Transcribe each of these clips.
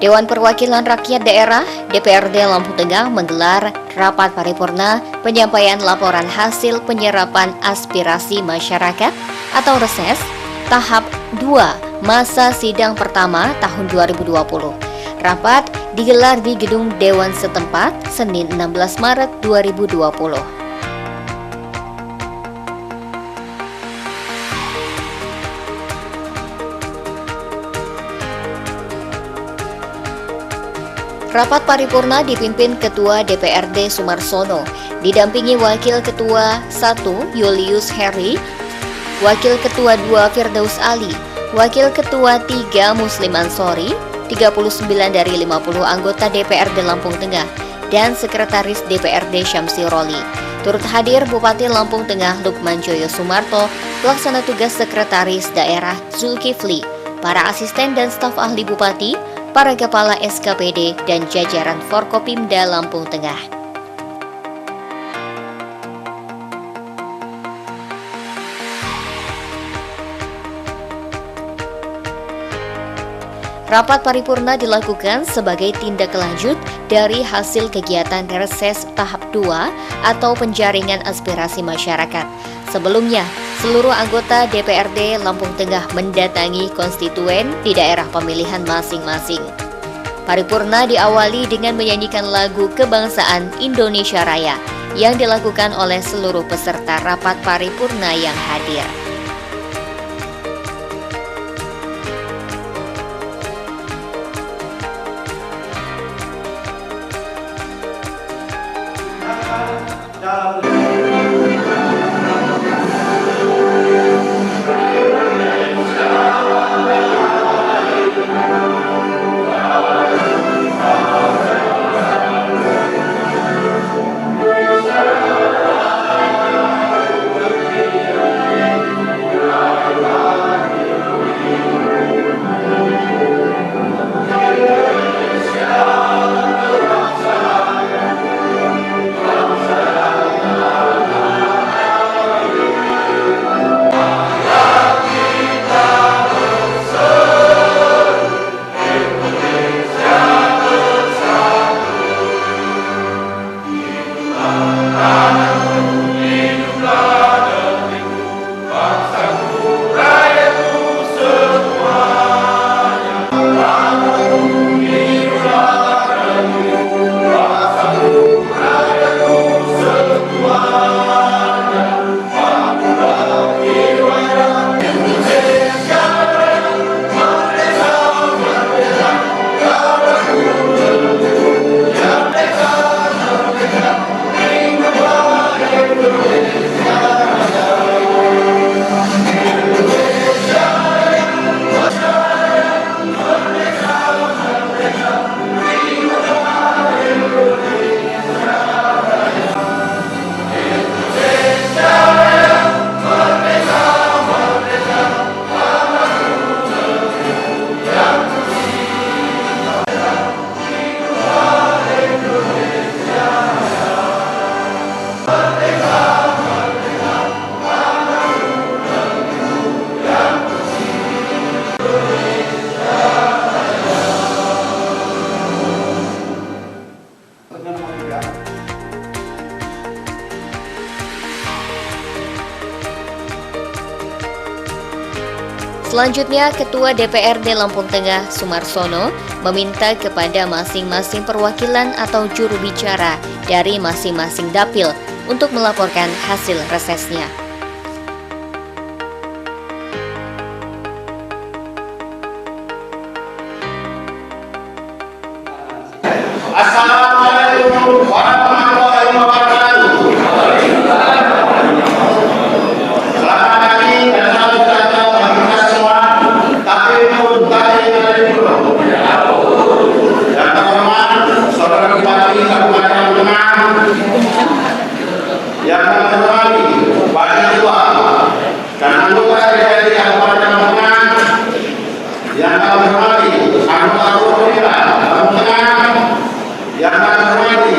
Dewan Perwakilan Rakyat Daerah DPRD Lampung Tengah menggelar rapat paripurna penyampaian laporan hasil penyerapan aspirasi masyarakat atau reses tahap 2 masa sidang pertama tahun 2020. Rapat digelar di gedung Dewan setempat Senin 16 Maret 2020. Rapat paripurna dipimpin Ketua DPRD Sumarsono, didampingi Wakil Ketua 1 Julius Heri, Wakil Ketua 2 Firdaus Ali, Wakil Ketua 3 Muslim Ansori, 39 dari 50 anggota DPRD Lampung Tengah, dan Sekretaris DPRD Syamsi Roli. Turut hadir Bupati Lampung Tengah Lukman Joyo Sumarto, Pelaksana Tugas Sekretaris Daerah Zulkifli, para asisten dan staf ahli Bupati, para kepala SKPD, dan jajaran Forkopimda Lampung Tengah. Rapat paripurna dilakukan sebagai tindak lanjut dari hasil kegiatan reses tahap 2 atau penjaringan aspirasi masyarakat. Sebelumnya, seluruh anggota DPRD Lampung Tengah mendatangi konstituen di daerah pemilihan masing-masing. Paripurna diawali dengan menyanyikan lagu kebangsaan Indonesia Raya yang dilakukan oleh seluruh peserta rapat paripurna yang hadir. Selanjutnya, Ketua DPRD Lampung Tengah Sumarsono meminta kepada masing-masing perwakilan atau juru bicara dari masing-masing dapil untuk melaporkan hasil resesnya. Assalamualaikum warahmatullahi wabarakatuh. Selamat pagi dan salam sejahtera bagi kita semua. Tapi pun tadi dari dulu. Yang terhormat Saudara Bupati Kabupaten Lampung Tengah, yang kami hormati Wakil Ketua dan anggota DPRD Kabupaten Lampung Tengah, yang kami hormati anggota Forkopimda Lampung Tengah, yang kami hormati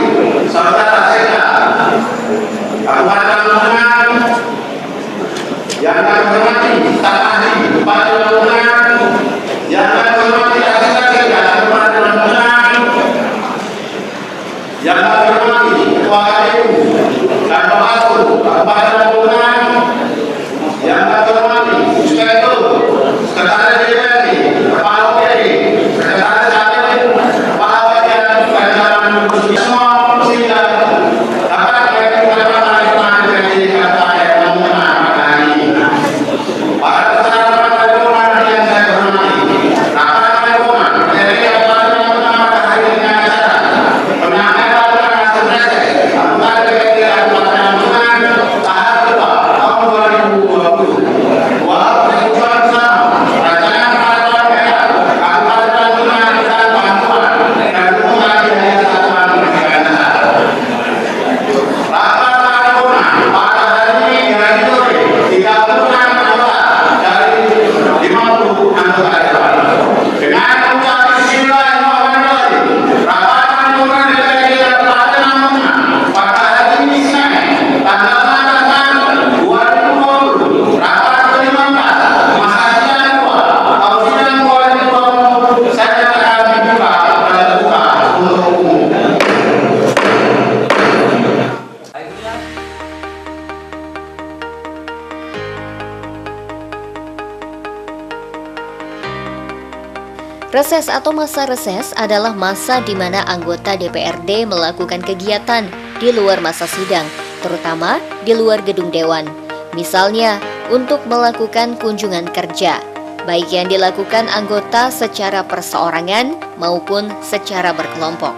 Reses atau masa reses adalah masa di mana anggota DPRD melakukan kegiatan di luar masa sidang, terutama di luar gedung dewan. Misalnya, untuk melakukan kunjungan kerja, baik yang dilakukan anggota secara perseorangan maupun secara berkelompok.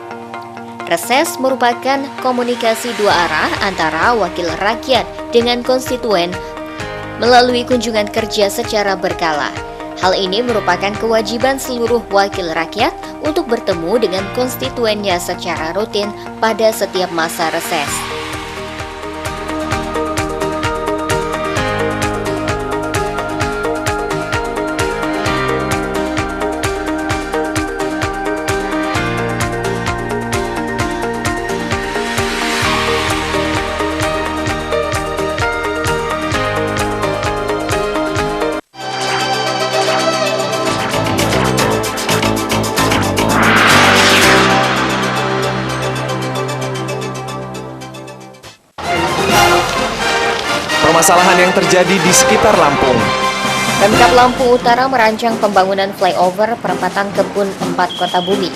Reses merupakan komunikasi dua arah antara wakil rakyat dengan konstituen melalui kunjungan kerja secara berkala. Hal ini merupakan kewajiban seluruh wakil rakyat untuk bertemu dengan konstituennya secara rutin pada setiap masa reses. Permasalahan yang terjadi di sekitar Lampung. Pemkab Lampung Utara merancang pembangunan flyover perempatan Kebun 4 Kota Bumi.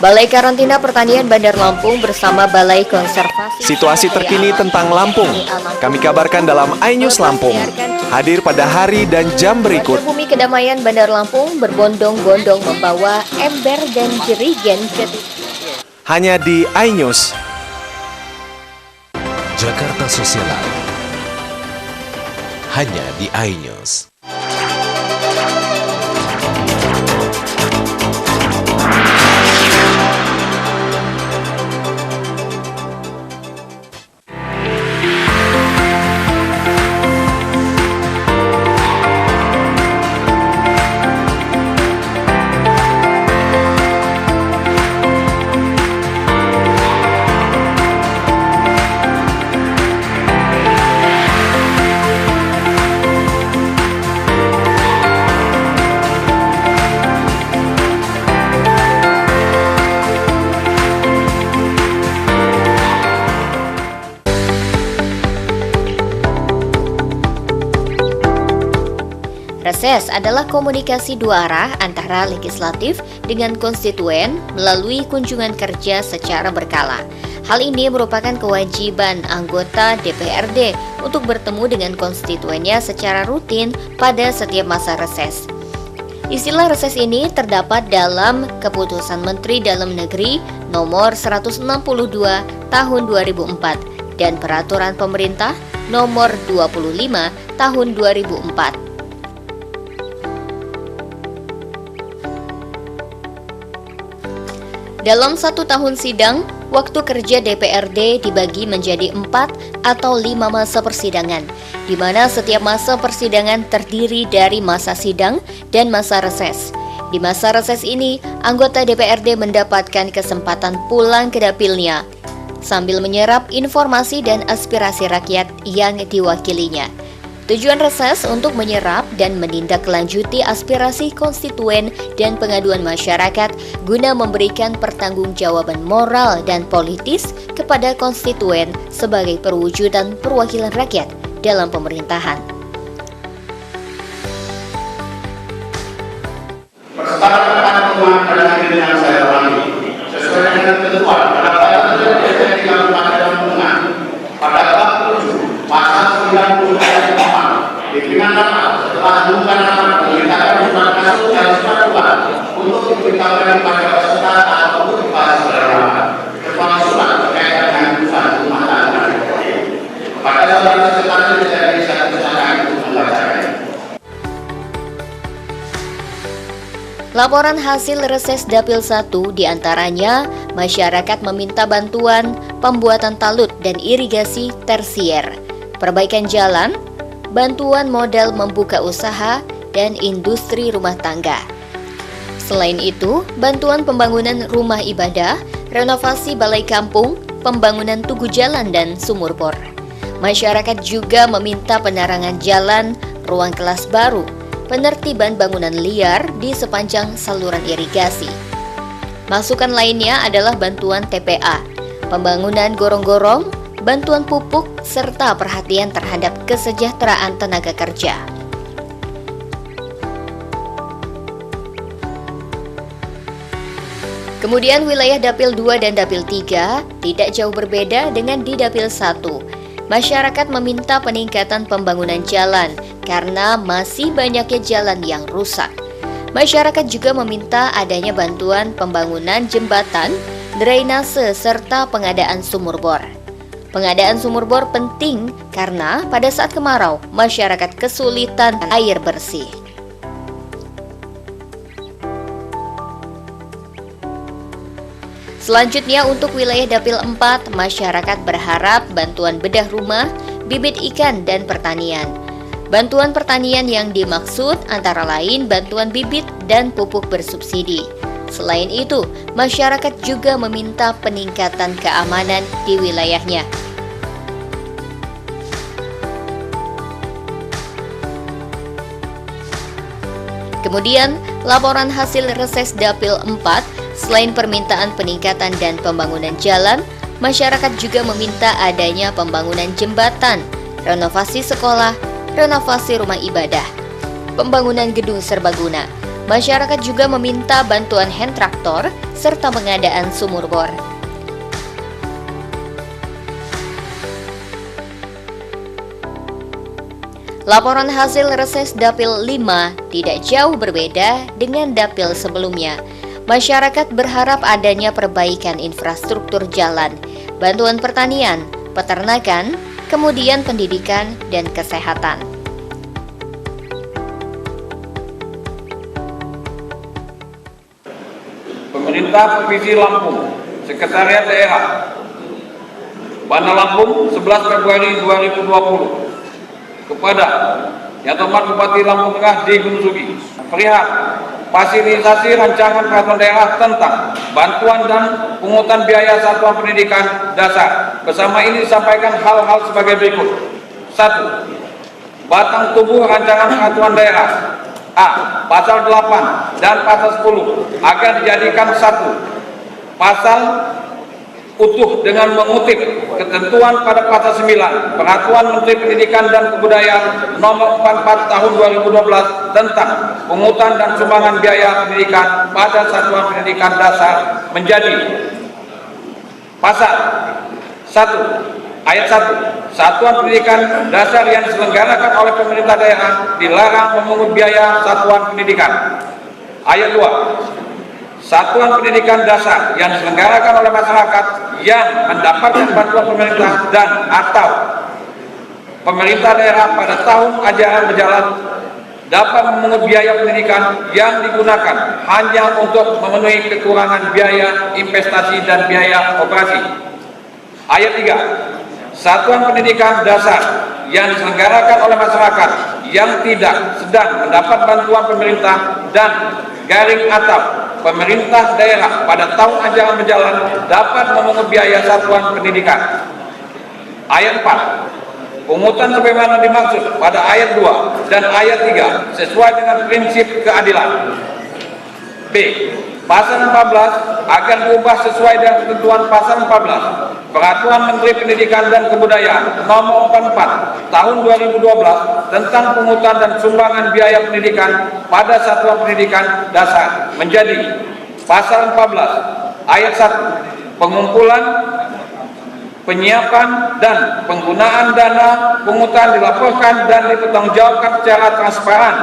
Balai Karantina Pertanian Bandar Lampung bersama Balai Konservasi Situasi terkini tentang Lampung kami kabarkan dalam iNews Lampung. Hadir pada hari dan jam berikut. Warga Bumi Kedamaian Bandar Lampung berbondong-bondong membawa ember dan jerigen ke Hanya di iNews. Jakarta Socialite hanya di iNews. Reses adalah komunikasi dua arah antara legislatif dengan konstituen melalui kunjungan kerja secara berkala. Hal ini merupakan kewajiban anggota DPRD untuk bertemu dengan konstituennya secara rutin pada setiap masa reses. Istilah reses ini terdapat dalam Keputusan Menteri Dalam Negeri Nomor 162 Tahun 2004 dan Peraturan Pemerintah Nomor 25 Tahun 2004. Dalam 1 tahun sidang, waktu kerja DPRD dibagi menjadi 4 atau 5 masa persidangan, di mana setiap masa persidangan terdiri dari masa sidang dan masa reses. Di masa reses ini, anggota DPRD mendapatkan kesempatan pulang ke dapilnya, sambil menyerap informasi dan aspirasi rakyat yang diwakilinya. Tujuan reses untuk menyerap dan menindaklanjuti aspirasi konstituen dan pengaduan masyarakat guna memberikan pertanggungjawaban moral dan politis kepada konstituen sebagai perwujudan perwakilan rakyat dalam pemerintahan. Persyaratan pertemuan pada hari yang saya hormati, sesuai dengan ketentuan pada pasal 33 Undang-Undang pada bab 7 pasal 90 ayat 4 diberikan rapat setelah bukan rapat memerintahkan surat masuk dan surat keluar untuk diberitahukan kepada peserta atau untuk dibahas pada rapat kecuali surat terkait dengan urusan rumah tangga. Pada saudara sekalian tidak bisa diusahakan untuk membacakannya. Laporan hasil reses Dapil 1 diantaranya masyarakat meminta bantuan pembuatan talut dan irigasi tersier, perbaikan jalan, bantuan modal membuka usaha, dan industri rumah tangga. Selain itu, bantuan pembangunan rumah ibadah, renovasi balai kampung, pembangunan tugu jalan dan sumur bor. Masyarakat juga meminta penerangan jalan, ruang kelas baru, penertiban bangunan liar di sepanjang saluran irigasi. Masukan lainnya adalah bantuan TPA, pembangunan gorong-gorong, bantuan pupuk, serta perhatian terhadap kesejahteraan tenaga kerja. Kemudian wilayah Dapil 2 dan Dapil 3 tidak jauh berbeda dengan di Dapil 1. Masyarakat meminta peningkatan pembangunan jalan karena masih banyaknya jalan yang rusak. Masyarakat juga meminta adanya bantuan pembangunan jembatan, drainase, serta pengadaan sumur bor. Pengadaan sumur bor penting karena pada saat kemarau, masyarakat kesulitan air bersih. Selanjutnya untuk wilayah Dapil 4, masyarakat berharap bantuan bedah rumah, bibit ikan, dan pertanian. Bantuan pertanian yang dimaksud antara lain bantuan bibit dan pupuk bersubsidi. Selain itu, masyarakat juga meminta peningkatan keamanan di wilayahnya. Kemudian, laporan hasil reses Dapil 4, selain permintaan peningkatan dan pembangunan jalan, masyarakat juga meminta adanya pembangunan jembatan, renovasi sekolah, renovasi rumah ibadah, pembangunan gedung serbaguna. Masyarakat juga meminta bantuan hand traktor serta pengadaan sumur bor. Laporan hasil reses Dapil 5 tidak jauh berbeda dengan Dapil sebelumnya. Masyarakat berharap adanya perbaikan infrastruktur jalan, bantuan pertanian, peternakan, kemudian pendidikan dan kesehatan. Pemerintah Provinsi Lampung, Sekretariat Daerah, Bana Lampung, 11 Februari 2020. Kepada Yang Terhormat Bupati Lampung Tengah D. Gunung Sugi, perihal fasilitasi rancangan peraturan daerah tentang bantuan dan pungutan biaya satuan pendidikan dasar. Bersama ini disampaikan hal-hal sebagai berikut. 1. Batang tubuh rancangan peraturan daerah. A. Pasal 8 dan pasal 10 agar dijadikan satu pasal utuh dengan mengutip ketentuan pada pasal 9 Peraturan Menteri Pendidikan dan Kebudayaan Nomor 44 Tahun 2012 tentang pungutan dan sumbangan biaya pendidikan pada satuan pendidikan dasar menjadi pasal 1 ayat 1. Satuan pendidikan dasar yang diselenggarakan oleh pemerintah daerah dilarang memungut biaya satuan pendidikan. Ayat 2. Satuan pendidikan dasar yang diselenggarakan oleh masyarakat yang mendapatkan bantuan pemerintah dan atau pemerintah daerah pada tahun ajaran berjalan dapat memungut biaya pendidikan yang digunakan hanya untuk memenuhi kekurangan biaya investasi dan biaya operasi. Ayat 3. Satuan pendidikan dasar yang diselenggarakan oleh masyarakat yang tidak sedang mendapat bantuan pemerintah dan garing atau pemerintah daerah pada tahun ajaran berjalan dapat memungut biaya satuan pendidikan. Ayat 4. Pungutan sebagaimana dimaksud pada ayat 2 dan ayat 3 sesuai dengan prinsip keadilan. B. Pasal 14 akan diubah sesuai dengan ketentuan pasal 14 Peraturan Menteri Pendidikan dan Kebudayaan Nomor 44 Tahun 2012 tentang pungutan dan sumbangan biaya pendidikan pada satuan pendidikan dasar menjadi pasal 14 ayat 1 pengumpulan, penyiapan dan penggunaan dana pungutan dilaporkan dan dipertanggungjawabkan secara transparan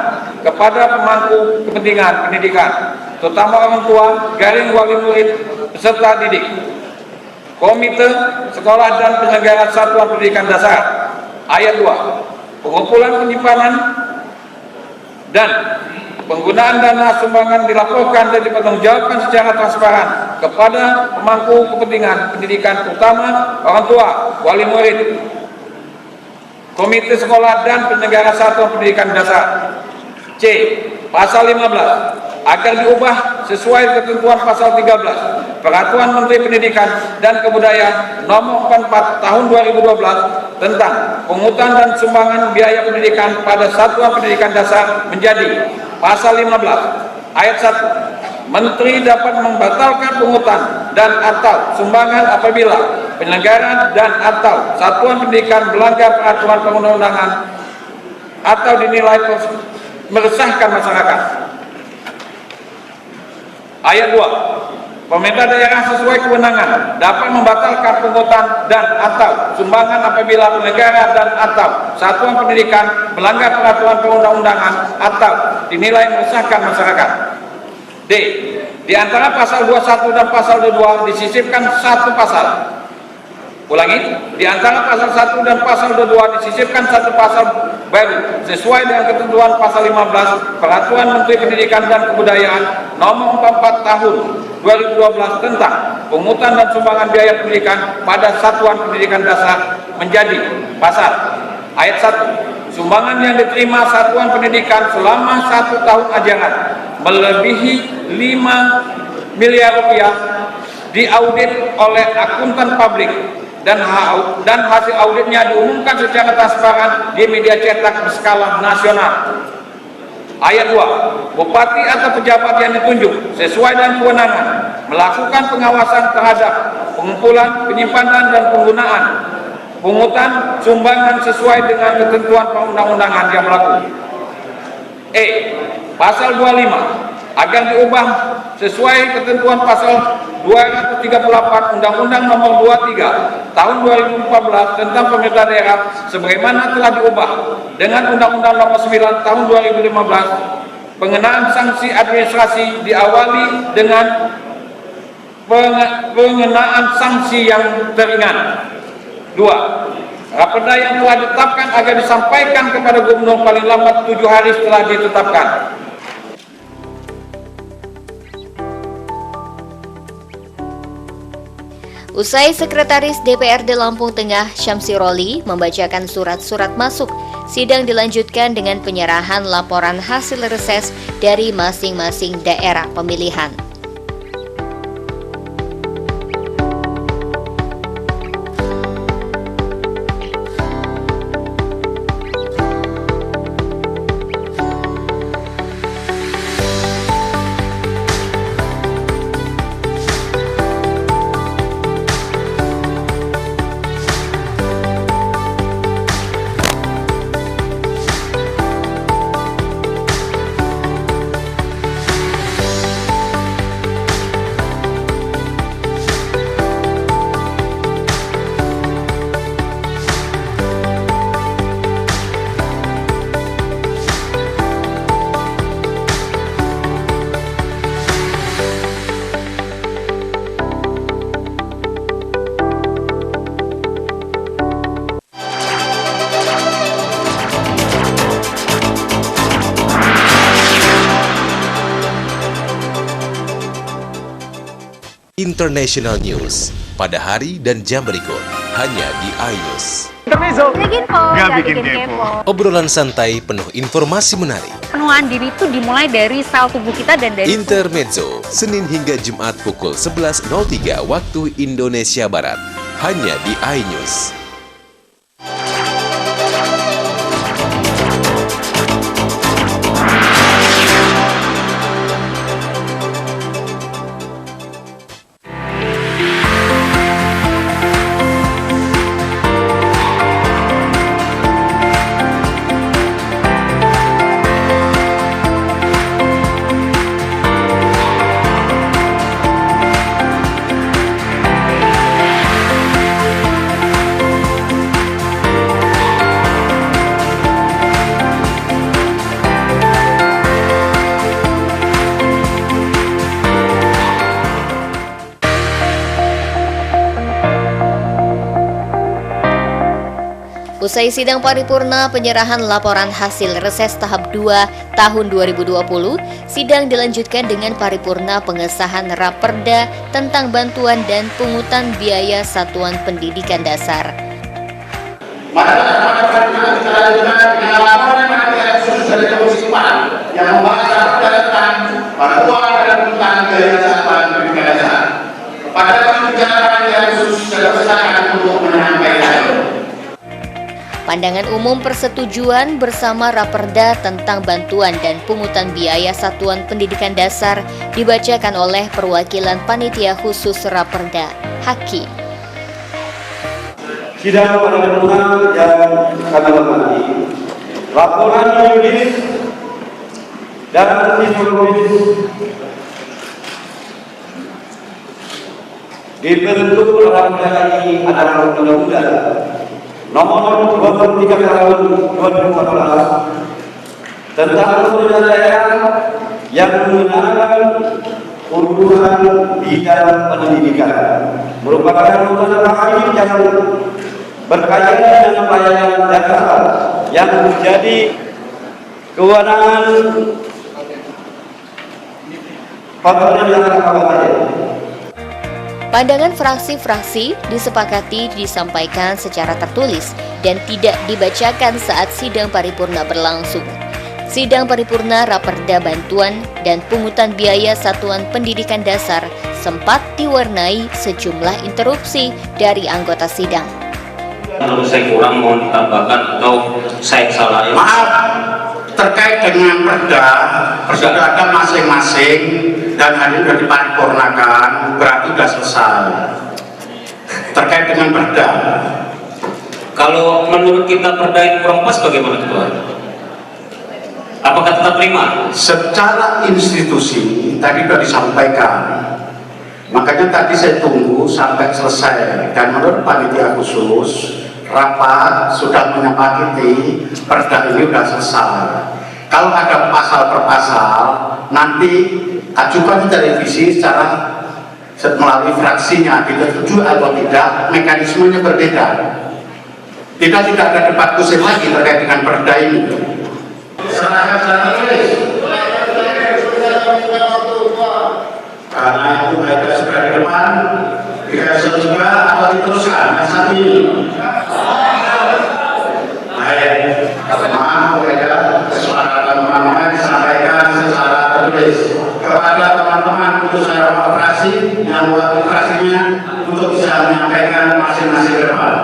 kepada pemangku kepentingan pendidikan, terutama orang tua, garing wali murid, peserta didik, komite sekolah dan penyelenggara satuan pendidikan dasar. Ayat 2. Pengumpulan, penyimpanan dan penggunaan dana sumbangan dilaporkan dan dipertanggungjawabkan secara transparan kepada pemangku kepentingan pendidikan, terutama orang tua, wali murid, komite sekolah dan penyelenggara satuan pendidikan dasar. C. Pasal 15 akan diubah sesuai ketentuan pasal 13 Peraturan Menteri Pendidikan dan Kebudayaan Nomor 44 Tahun 2012 tentang pungutan dan sumbangan biaya pendidikan pada satuan pendidikan dasar menjadi pasal 15 ayat 1. Menteri dapat membatalkan pungutan dan atau sumbangan apabila penyelenggara dan atau satuan pendidikan melanggar peraturan perundang-undangan atau dinilai meresahkan masyarakat. Ayat 2. pemerintah daerah sesuai kewenangan dapat membatalkan pungutan dan atau sumbangan apabila negara dan atau satuan pendidikan melanggar peraturan perundang-undangan atau dinilai meresahkan masyarakat. D. Di antara pasal 21 dan pasal 22 disisipkan satu pasal. Ulangi, di antara pasal 1 dan pasal 22 disisipkan satu pasal baru sesuai dengan ketentuan pasal 15 Peraturan Menteri Pendidikan dan Kebudayaan Nomor 44 Tahun 2012 tentang pungutan dan sumbangan biaya pendidikan pada satuan pendidikan dasar menjadi pasal ayat 1. Sumbangan yang diterima satuan pendidikan selama 1 tahun ajaran melebihi 5 miliar rupiah diaudit oleh akuntan publik dan hasil auditnya diumumkan secara transparan di media cetak berskala nasional. Ayat 2. Bupati atau pejabat yang ditunjuk sesuai dengan kewenangan melakukan pengawasan terhadap pengumpulan, penyimpanan dan penggunaan pungutan sumbangan sesuai dengan ketentuan perundang-undangan yang berlaku. E. Pasal 25 agar diubah sesuai ketentuan pasal 238 Undang-Undang Nomor 23 Tahun 2014 tentang pemerintah daerah sebagaimana telah diubah dengan Undang-Undang Nomor 9 Tahun 2015. Pengenaan sanksi administrasi diawali dengan pengenaan sanksi yang teringan. 2. Raperda yang telah ditetapkan agar disampaikan kepada gubernur paling lambat 7 hari setelah ditetapkan. Usai Sekretaris DPRD Lampung Tengah Syamsiroli membacakan surat-surat masuk, sidang dilanjutkan dengan penyerahan laporan hasil reses dari masing-masing daerah pemilihan. International News pada hari dan jam berikut hanya di iNews. Gak bikin kepo. Obrolan santai penuh informasi menarik. Penuaan diri itu dimulai dari sel tubuh kita dan dari Intermezzo, Senin hingga Jumat pukul 11.03 waktu Indonesia Barat. Hanya di iNews. Usai sidang paripurna penyerahan laporan hasil reses tahap 2 tahun 2020, sidang dilanjutkan dengan paripurna pengesahan Raperda tentang bantuan dan pungutan biaya satuan pendidikan dasar. Pada paripurna kita lanjutkan dengan laporan yang khusus dari Komisi 4 yang membahas Raperda tentang bantuan dan pungutan biaya satuan pendidikan dasar. Kepada pembicara yang khusus saya persilakan untuk menyampaikan. Pandangan umum persetujuan bersama Raperda tentang bantuan dan pungutan biaya satuan pendidikan dasar dibacakan oleh perwakilan Panitia Khusus Raperda, Haki. Sidang paripurna yang kami hormati, laporan yuridis dan psikologis dibentuk Raperda ini adalah Undang-Undang Nomor 23 Tahun 2014 tentang otonomi daerah yang menggunakan urusan bidang pendidikan, merupakan urusan kami yang berkaitan dengan pelayanan dasar yang menjadi kewenangan pemerintah kabupaten. Pandangan fraksi-fraksi disepakati disampaikan secara tertulis dan tidak dibacakan saat sidang paripurna berlangsung. Sidang paripurna Raperda Bantuan dan Pungutan Biaya Satuan Pendidikan Dasar sempat diwarnai sejumlah interupsi dari anggota sidang. Kalau saya kurang mohon ditambahkan atau saya salah. Maaf, terkait dengan perda masing-masing dan hari sudah diparipurnakan, berarti sudah selesai. Terkait dengan perda. Kalau menurut kita perda ini kurang pas bagaimana Ketua? Apakah tetap terima? Secara institusi tadi sudah disampaikan. Makanya tadi saya tunggu sampai selesai dan menurut panitia khusus rapat sudah menyepakati perda ini sudah selesai. Kalau ada pasal per pasal nanti ajukan ke revisi secara melalui fraksinya, disetujui atau tidak, mekanismenya berbeda. Tidak ada debat khusus lagi terkait dengan perda ini. Serahkan secara tulis. Karena itu mereka sudah di depan, dikasih juga atau diteruskan. Yang satu ini. Baik, maaf ya, kesepakatan teman-teman disampaikan secara tertulis kepada teman-teman untuk saya operasi yang buat operasinya untuk bisa menyampaikan masing-masing ke depan.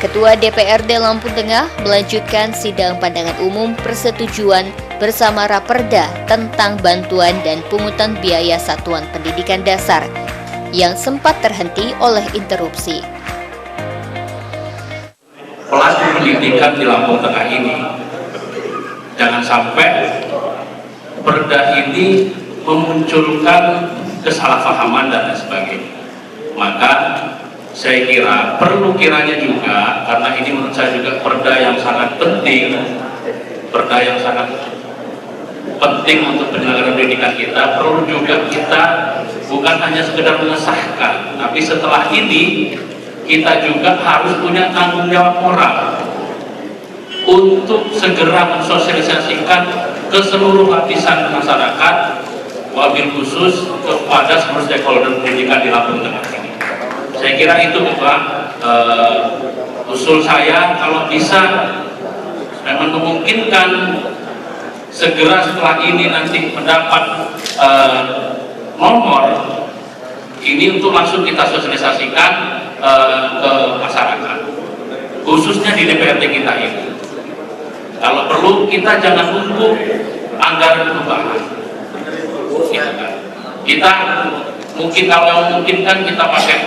Ketua DPRD Lampung Tengah melanjutkan sidang pandangan umum persetujuan bersama Raperda tentang bantuan dan pungutan biaya satuan pendidikan dasar yang sempat terhenti oleh interupsi. Pelaku pendidikan di Lampung Tengah ini, jangan sampai perda ini memunculkan kesalahpahaman dan lain sebagainya. Maka saya kira perlu kiranya juga, karena ini menurut saya juga perda yang sangat penting, perda yang sangat penting untuk penyelenggaraan pendidikan kita, perlu juga kita bukan hanya sekedar mengesahkan, tapi setelah ini kita juga harus punya tanggung jawab moral untuk segera mensosialisasikan ke seluruh lapisan masyarakat, wabil khusus kepada seluruh stakeholder pendidikan di Lampung Tengah ini. Saya kira itu usul saya, kalau bisa memang memungkinkan segera setelah ini nanti mendapat nomor ini untuk langsung kita sosialisasikan ke masyarakat, khususnya di DPRD kita ini. Kalau perlu kita jangan nunggu anggaran perubahan. Kita mungkin kalau memungkinkan kita pakai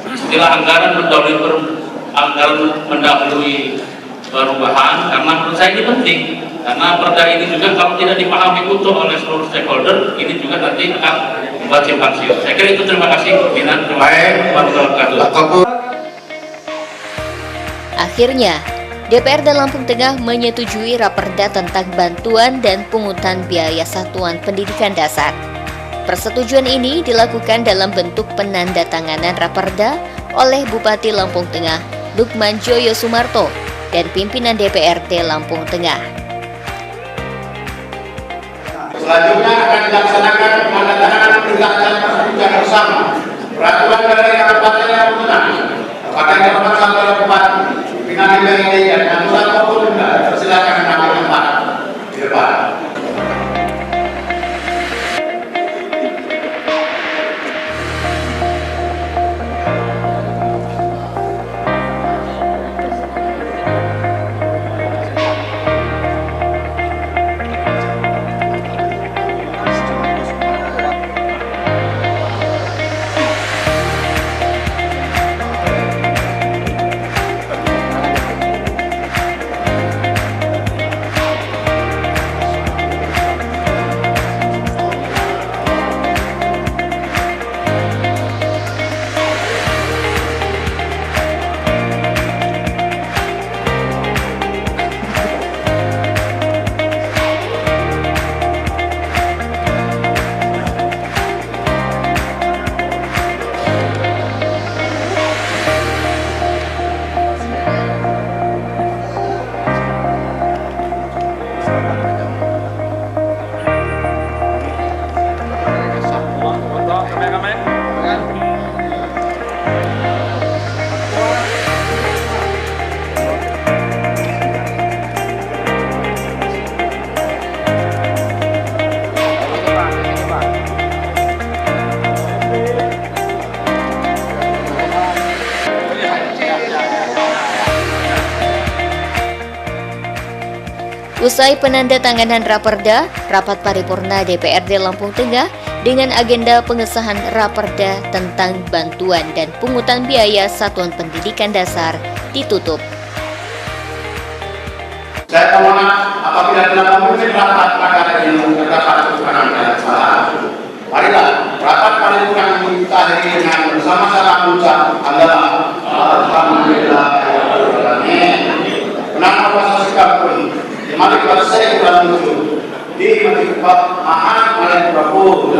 istilah anggaran mendahului perubahan, karena menurut saya ini penting, karena perda ini juga kalau tidak dipahami utuh oleh seluruh stakeholder ini juga nanti akan membuat simpang siur. Saya kira itu. Terima kasih pimpinan. Terima kasih warahmatullahi wabarakatuh. Akhirnya, DPRD Lampung Tengah menyetujui Raperda tentang bantuan dan pungutan biaya satuan pendidikan dasar. Persetujuan ini dilakukan dalam bentuk penandatanganan Raperda oleh Bupati Lampung Tengah, Lukman Joyo Sumarto, dan pimpinan DPRD Lampung Tengah. Selanjutnya akan dilaksanakan penandatanganan perintah persetujuan bersama peraturan dari Kabupaten Lampung Tengah kepada Kabupaten Lampung Bupati, pimpinan DPRD dan anggota maupun enggak, persilakan mengambil tempat di depan. Usai penandatanganan Raperda, rapat paripurna DPRD Lampung Tengah dengan agenda pengesahan Raperda tentang bantuan dan pungutan biaya satuan pendidikan dasar ditutup. Saya mohon apabila telah memimpin rapat perkara ini terdapat kekurangan dan kesalahan. Marilah rapat paripurna ini kita akhiri dengan bersama-sama mengucap Alhamdulillah. Kenapa pasal sikap pun mari kita saya kurang muncul di Ahad Malaysia Prabowo.